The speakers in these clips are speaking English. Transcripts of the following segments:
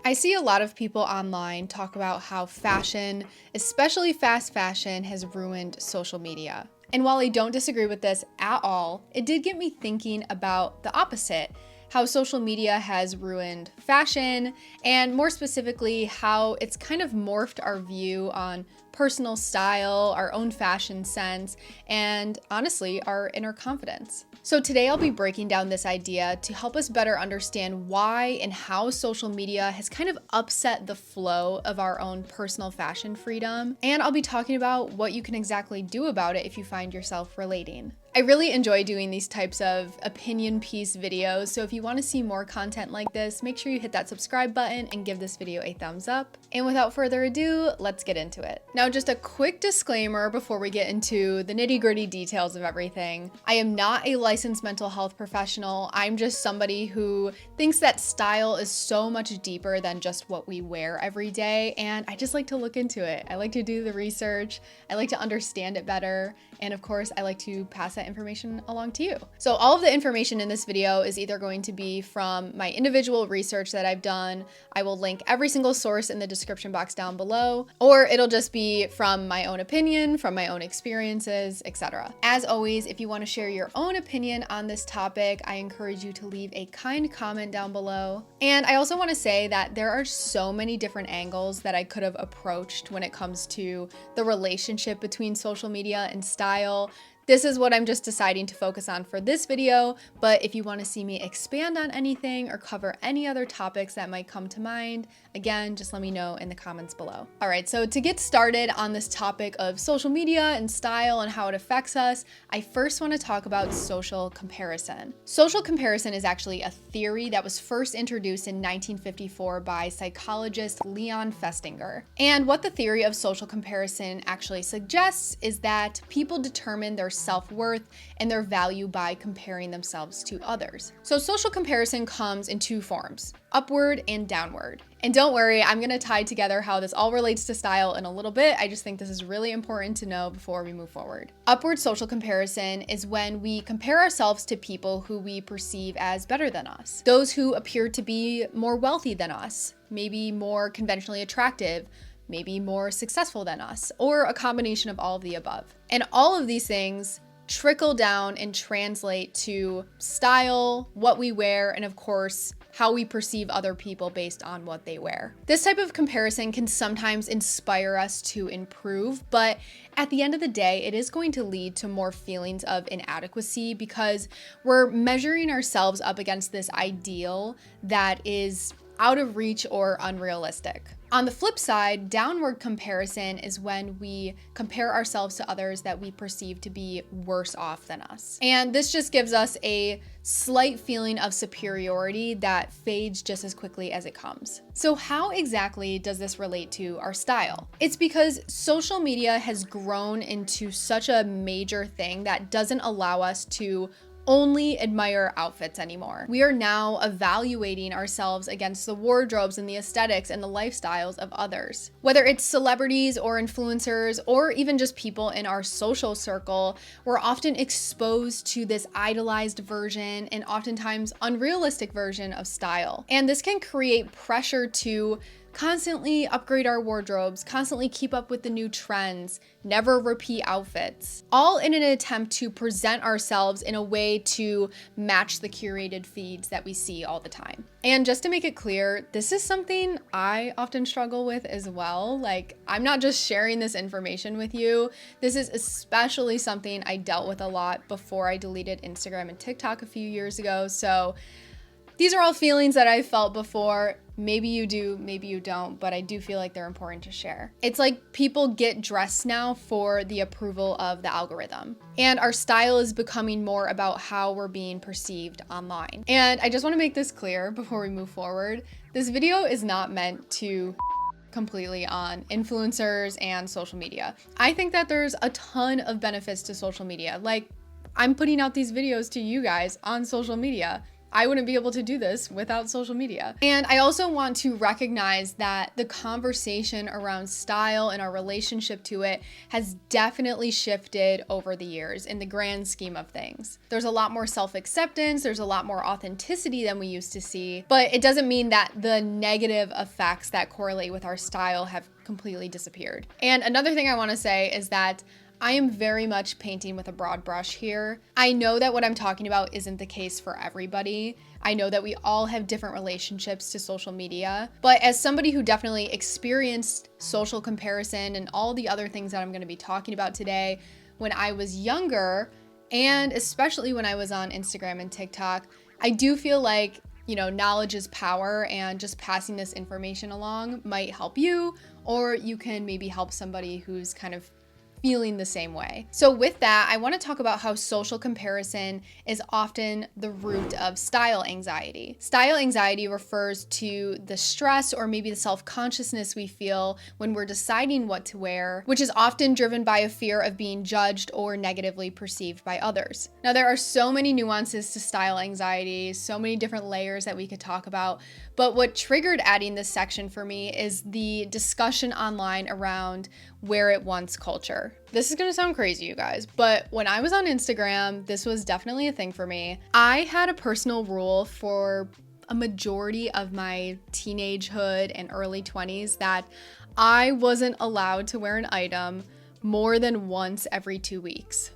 I see a lot of people online talk about how fashion, especially fast fashion, has ruined social media. And while I don't disagree with this at all, it did get me thinking about the opposite, how social media has ruined fashion, and more specifically, how it's kind of morphed our view on personal style, our own fashion sense, and honestly, our inner confidence. So today I'll be breaking down this idea to help us better understand why and how social media has kind of upset the flow of our own personal fashion freedom. And I'll be talking about what you can exactly do about it if you find yourself relating. I really enjoy doing these types of opinion piece videos, so if you want to see more content like this, make sure you hit that subscribe button and give this video a thumbs up. And without further ado, let's get into it. Now, just a quick disclaimer before we get into the nitty-gritty details of everything. I am not a licensed mental health professional. I'm just somebody who thinks that style is so much deeper than just what we wear every day, and I just like to look into it. I like to do the research, I like to understand it better, and of course, I like to pass that information along to you. So all of the information in this video is either going to be from my individual research that I've done. I will link every single source in the description box down below, or it'll just be from my own opinion, from my own experiences, etc. As always, if you want to share your own opinion on this topic, I encourage you to leave a kind comment down below. And I also want to say that there are so many different angles that I could have approached when it comes to the relationship between social media and style. This is what I'm just deciding to focus on for this video, but if you want to see me expand on anything or cover any other topics that might come to mind, again, just let me know in the comments below. All right, so to get started on this topic of social media and style and how it affects us, I first want to talk about social comparison. Social comparison is actually a theory that was first introduced in 1954 by psychologist Leon Festinger. And what the theory of social comparison actually suggests is that people determine their self-worth and their value by comparing themselves to others. So social comparison comes in two forms, upward and downward. And don't worry, I'm gonna tie together how this all relates to style in a little bit. I just think this is really important to know before we move forward. Upward social comparison is when we compare ourselves to people who we perceive as better than us. Those who appear to be more wealthy than us, maybe more conventionally attractive, maybe more successful than us, or a combination of all of the above. And all of these things trickle down and translate to style, what we wear, and of course, how we perceive other people based on what they wear. This type of comparison can sometimes inspire us to improve, but at the end of the day, it is going to lead to more feelings of inadequacy because we're measuring ourselves up against this ideal that is out of reach or unrealistic. On the flip side, downward comparison is when we compare ourselves to others that we perceive to be worse off than us. And this just gives us a slight feeling of superiority that fades just as quickly as it comes. So how exactly does this relate to our style? It's because social media has grown into such a major thing that doesn't allow us to only admire outfits anymore. We are now evaluating ourselves against the wardrobes and the aesthetics and the lifestyles of others. Whether it's celebrities or influencers or even just people in our social circle, we're often exposed to this idolized version and oftentimes unrealistic version of style. And this can create pressure to constantly upgrade our wardrobes, constantly keep up with the new trends, never repeat outfits, all in an attempt to present ourselves in a way to match the curated feeds that we see all the time. And just to make it clear, this is something I often struggle with as well. Like, I'm not just sharing this information with you. This is especially something I dealt with a lot before I deleted Instagram and TikTok a few years ago. So these are all feelings that I've felt before. Maybe you do, maybe you don't, but I do feel like they're important to share. It's like people get dressed now for the approval of the algorithm. And our style is becoming more about how we're being perceived online. And I just want to make this clear before we move forward. This video is not meant to completely on influencers and social media. I think that there's a ton of benefits to social media. Like, I'm putting out these videos to you guys on social media. I wouldn't be able to do this without social media. And I also want to recognize that the conversation around style and our relationship to it has definitely shifted over the years in the grand scheme of things. There's a lot more self-acceptance, there's a lot more authenticity than we used to see, but it doesn't mean that the negative effects that correlate with our style have completely disappeared. And another thing I want to say is that I am very much painting with a broad brush here. I know that what I'm talking about isn't the case for everybody. I know that we all have different relationships to social media, but as somebody who definitely experienced social comparison and all the other things that I'm going to be talking about today when I was younger, and especially when I was on Instagram and TikTok, I do feel like, knowledge is power, and just passing this information along might help you, or you can maybe help somebody who's kind of feeling the same way. So with that, I want to talk about how social comparison is often the root of style anxiety. Style anxiety refers to the stress or maybe the self-consciousness we feel when we're deciding what to wear, which is often driven by a fear of being judged or negatively perceived by others. Now, there are so many nuances to style anxiety, so many different layers that we could talk about, but what triggered adding this section for me is the discussion online around wear it once culture. This is gonna sound crazy, you guys, but when I was on Instagram, this was definitely a thing for me. I had a personal rule for a majority of my teenagehood and early 20s that I wasn't allowed to wear an item more than once every 2 weeks.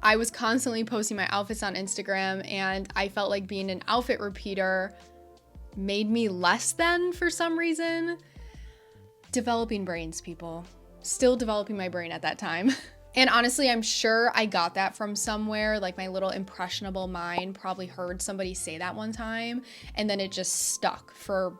I was constantly posting my outfits on Instagram, and I felt like being an outfit repeater made me less than for some reason. Developing brains, people. Still developing my brain at that time. And honestly, I'm sure I got that from somewhere, like my little impressionable mind probably heard somebody say that one time, and then it just stuck for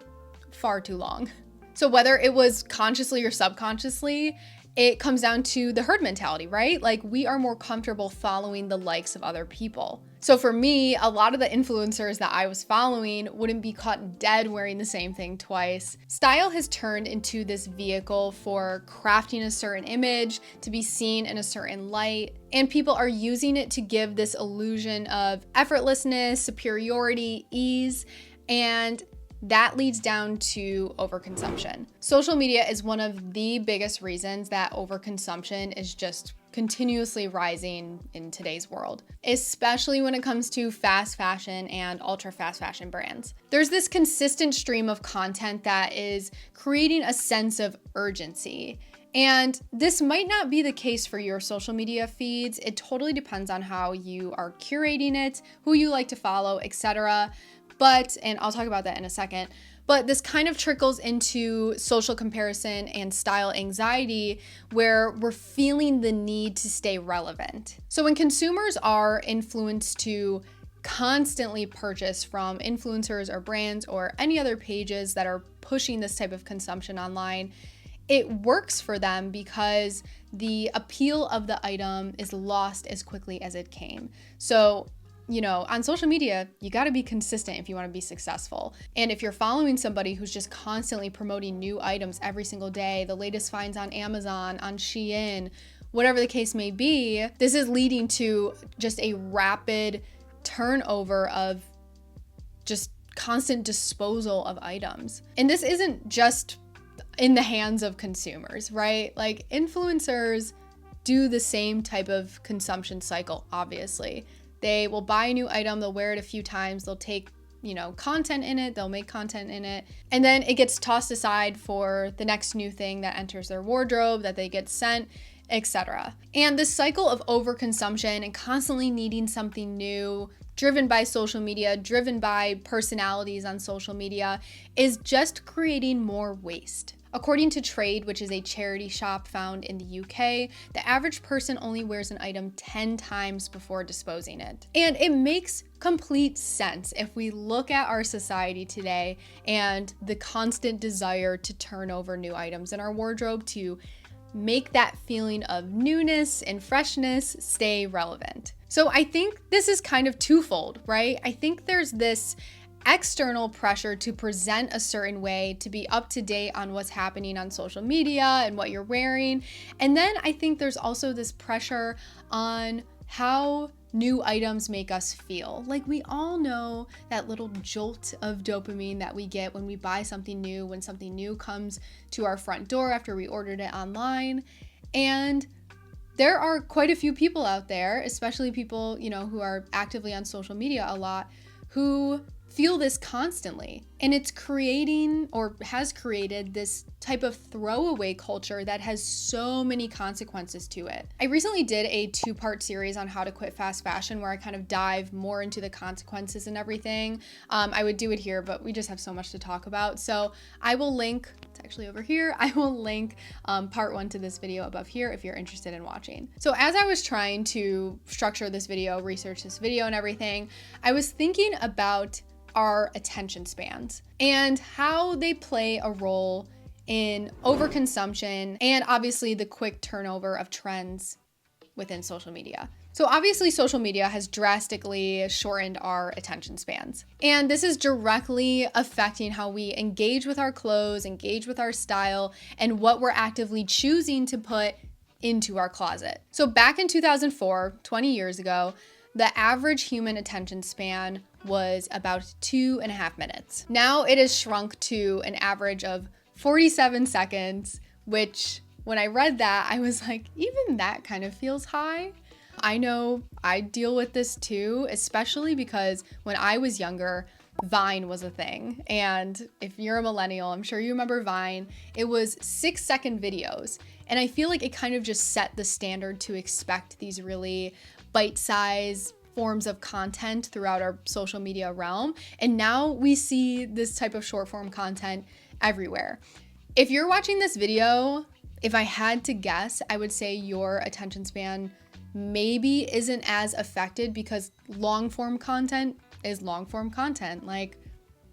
far too long. So whether it was consciously or subconsciously, it comes down to the herd mentality, right? Like, we are more comfortable following the likes of other people. So for me, a lot of the influencers that I was following wouldn't be caught dead wearing the same thing twice. Style has turned into this vehicle for crafting a certain image to be seen in a certain light, and people are using it to give this illusion of effortlessness, superiority, ease, and that leads down to overconsumption. Social media is one of the biggest reasons that overconsumption is just continuously rising in today's world, especially when it comes to fast fashion and ultra fast fashion brands. There's this consistent stream of content that is creating a sense of urgency. And this might not be the case for your social media feeds. It totally depends on how you are curating it, who you like to follow, etc. And I'll talk about that in a second, but this kind of trickles into social comparison and style anxiety, where we're feeling the need to stay relevant. So when consumers are influenced to constantly purchase from influencers or brands or any other pages that are pushing this type of consumption online, it works for them because the appeal of the item is lost as quickly as it came. So on social media, you got to be consistent if you want to be successful. And if you're following somebody who's just constantly promoting new items every single day, the latest finds on Amazon, on Shein, whatever the case may be, this is leading to just a rapid turnover of just constant disposal of items. And this isn't just in the hands of consumers, right? Like, influencers do the same type of consumption cycle, obviously. They will buy a new item, they'll wear it a few times, they'll take, content in it, they'll make content in it, and then it gets tossed aside for the next new thing that enters their wardrobe, that they get sent, etc. And this cycle of overconsumption and constantly needing something new, driven by social media, driven by personalities on social media, is just creating more waste. According to Trade, which is a charity shop found in the UK, the average person only wears an item 10 times before disposing it. And it makes complete sense if we look at our society today and the constant desire to turn over new items in our wardrobe to make that feeling of newness and freshness stay relevant. So I think this is kind of twofold, right? I think there's this external pressure to present a certain way, to be up to date on what's happening on social media and what you're wearing. And then I think there's also this pressure on how new items make us feel. Like, we all know that little jolt of dopamine that we get when we buy something new, when something new comes to our front door after we ordered it online. And there are quite a few people out there, especially people, who are actively on social media a lot, who feel this constantly. And it's creating, or has created, this type of throwaway culture that has so many consequences to it. I recently did a 2-part series on how to quit fast fashion where I kind of dive more into the consequences and everything. I would do it here, but we just have so much to talk about. So I will link, it's actually over here, I will link part 1 to this video above here if you're interested in watching. So as I was trying to structure this video, research this video and everything, I was thinking about our attention spans and how they play a role in overconsumption and obviously the quick turnover of trends within social media. So obviously social media has drastically shortened our attention spans. And this is directly affecting how we engage with our clothes, engage with our style, and what we're actively choosing to put into our closet. So back in 2004, 20 years ago, the average human attention span was about 2.5 minutes. Now it has shrunk to an average of 47 seconds, which when I read that, I was like, even that kind of feels high. I know I deal with this too, especially because when I was younger, Vine was a thing. And if you're a millennial, I'm sure you remember Vine. It was 6-second videos. And I feel like it kind of just set the standard to expect these really bite-sized forms of content throughout our social media realm. And now we see this type of short form content everywhere. If you're watching this video, if I had to guess, I would say your attention span maybe isn't as affected because long form content is long form content. Like,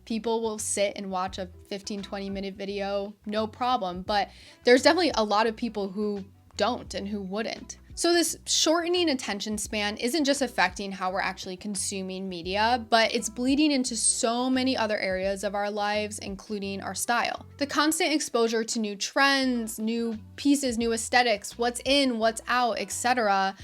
people will sit and watch a 15-20 minute video, no problem. But there's definitely a lot of people who don't and who wouldn't. So this shortening attention span isn't just affecting how we're actually consuming media, but it's bleeding into so many other areas of our lives, including our style. The constant exposure to new trends, new pieces, new aesthetics, what's in, what's out, etc.,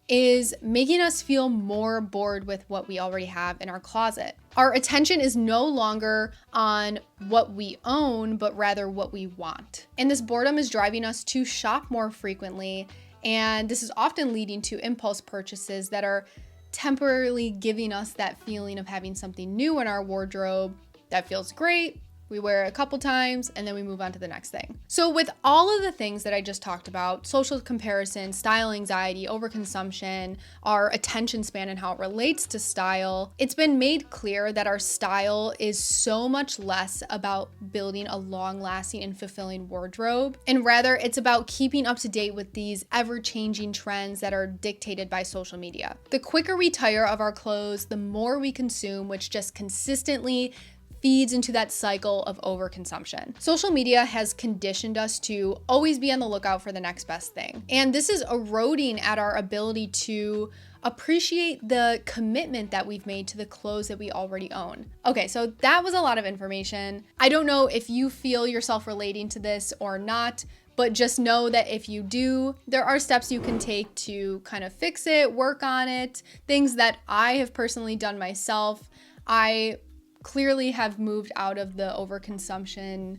is making us feel more bored with what we already have in our closet. Our attention is no longer on what we own, but rather what we want. And this boredom is driving us to shop more frequently. And this is often leading to impulse purchases that are temporarily giving us that feeling of having something new in our wardrobe that feels great. We wear it a couple times and then we move on to the next thing. So with all of the things that I just talked about, social comparison, style anxiety, overconsumption, our attention span and how it relates to style, it's been made clear that our style is so much less about building a long-lasting and fulfilling wardrobe, and rather it's about keeping up to date with these ever-changing trends that are dictated by social media. The quicker we tire of our clothes, the more we consume, which just consistently feeds into that cycle of overconsumption. Social media has conditioned us to always be on the lookout for the next best thing. And this is eroding at our ability to appreciate the commitment that we've made to the clothes that we already own. Okay, so that was a lot of information. I don't know if you feel yourself relating to this or not, but just know that if you do, there are steps you can take to kind of fix it, work on it, things that I have personally done myself. I clearly have moved out of the overconsumption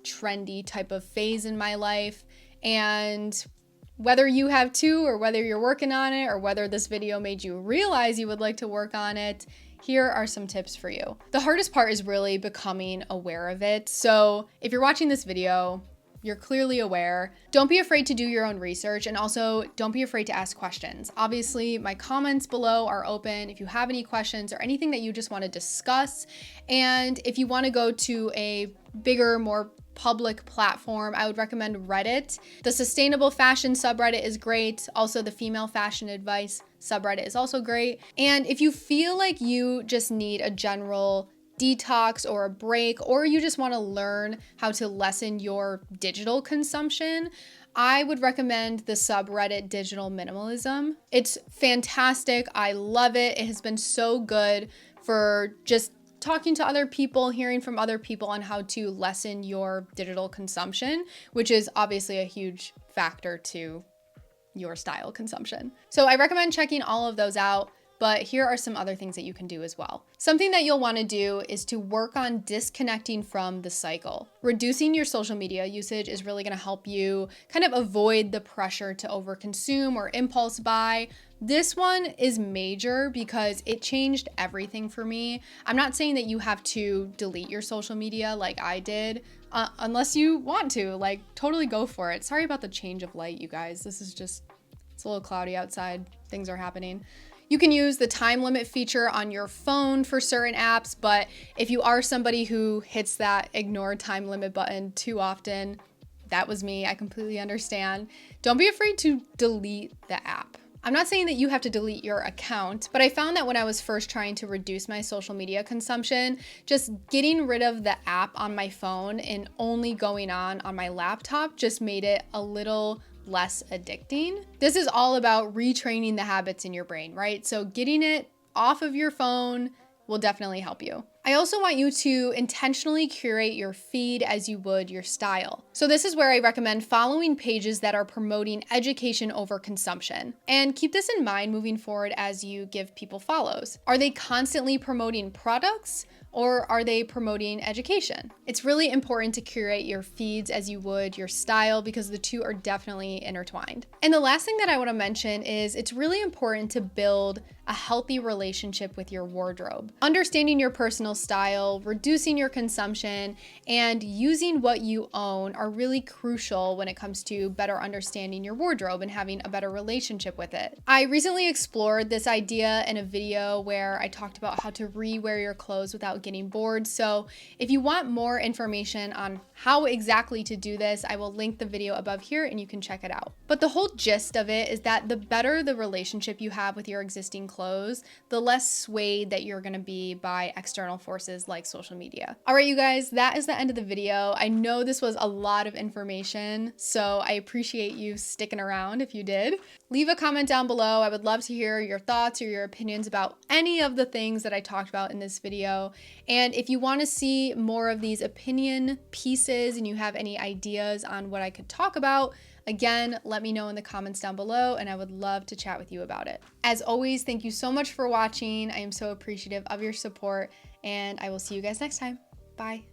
trendy type of phase in my life, and whether you have too, or whether you're working on it, or whether this video made you realize you would like to work on it, here are some tips for you. The hardest part is really becoming aware of it. So if you're watching this video, you're clearly aware. Don't be afraid to do your own research, and also don't be afraid to ask questions. Obviously, my comments below are open if you have any questions or anything that you just want to discuss. And if you want to go to a bigger, more public platform, I would recommend Reddit. The sustainable fashion subreddit is great. Also, the female fashion advice subreddit is also great. And if you feel like you just need a general detox or a break, or you just want to learn how to lessen your digital consumption, I would recommend the subreddit Digital Minimalism. It's fantastic. I love it. It has been so good for just talking to other people, hearing from other people on how to lessen your digital consumption, which is obviously a huge factor to your style consumption. So I recommend checking all of those out. But here are some other things that you can do as well. Something that you'll want to do is to work on disconnecting from the cycle. Reducing your social media usage is really going to help you kind of avoid the pressure to overconsume or impulse buy. This one is major because it changed everything for me. I'm not saying that you have to delete your social media like I did, unless you want to, like totally go for it. Sorry about the change of light, you guys. It's a little cloudy outside. Things are happening. You can use the time limit feature on your phone for certain apps, but if you are somebody who hits that ignore time limit button too often, that was me, I completely understand. Don't be afraid to delete the app. I'm not saying that you have to delete your account, but I found that when I was first trying to reduce my social media consumption, just getting rid of the app on my phone and only going on my laptop just made it a little less addicting. This is all about retraining the habits in your brain, right? So getting it off of your phone will definitely help you. I also want you to intentionally curate your feed as you would your style. So this is where I recommend following pages that are promoting education over consumption. And keep this in mind moving forward as you give people follows. Are they constantly promoting products, or are they promoting education? It's really important to curate your feeds as you would your style because the two are definitely intertwined. And the last thing that I want to mention is it's really important to build a healthy relationship with your wardrobe. Understanding your personal style, reducing your consumption, and using what you own are really crucial when it comes to better understanding your wardrobe and having a better relationship with it. I recently explored this idea in a video where I talked about how to re-wear your clothes without getting bored. So if you want more information on how exactly to do this, I will link the video above here and you can check it out. But the whole gist of it is that the better the relationship you have with your existing clothes, the less swayed that you're gonna be by external forces like social media. All right, you guys, that is the end of the video. I know this was a lot of information, so I appreciate you sticking around if you did. Leave a comment down below. I would love to hear your thoughts or your opinions about any of the things that I talked about in this video. And if you want to see more of these opinion pieces and you have any ideas on what I could talk about, again, let me know in the comments down below and I would love to chat with you about it. As always, thank you so much for watching. I am so appreciative of your support and I will see you guys next time. Bye.